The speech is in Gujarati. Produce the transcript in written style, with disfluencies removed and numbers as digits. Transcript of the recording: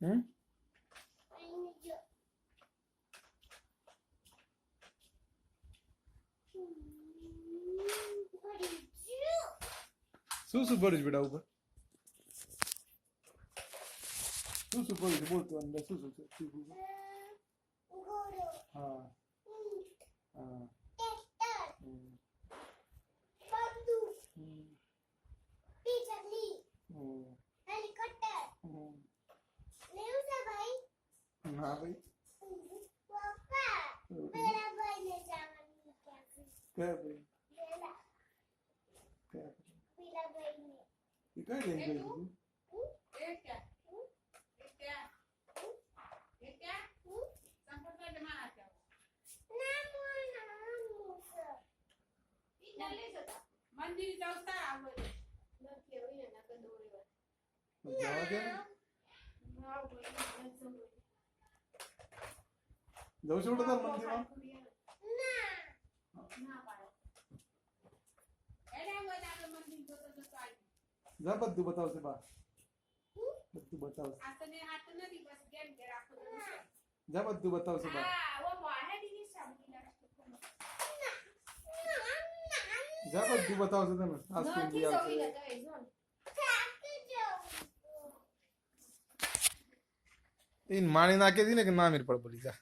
શું ભરું છે બેટા ઉપર શું ભરું છે બોલતો અંદર શું છે હા હા हाँ भाई क्या भाई क्या ये क्या गेम खेल रही મંદિર જવતા આવડે નથી હોય ને નકર દોરે जावा क्या जाऊ छोड़ दो मंदिर में ના પાડે એને બધા કે મંદિર જોતો જોતો આવી जा बद्दू बताओ से बा बद्दू बताओ આ તને હાથ નથી બસ ગેમ કે રાખો जा बद्दू बताओ से बा હા વો મોહે દીની સાબી લાગતો जा बद्दू बताओ से तने आइसक्रीम નથી दिया જોઈ લે તો એ જોન इन मानी ना के दी ने कि ना मेरे पर बोली जा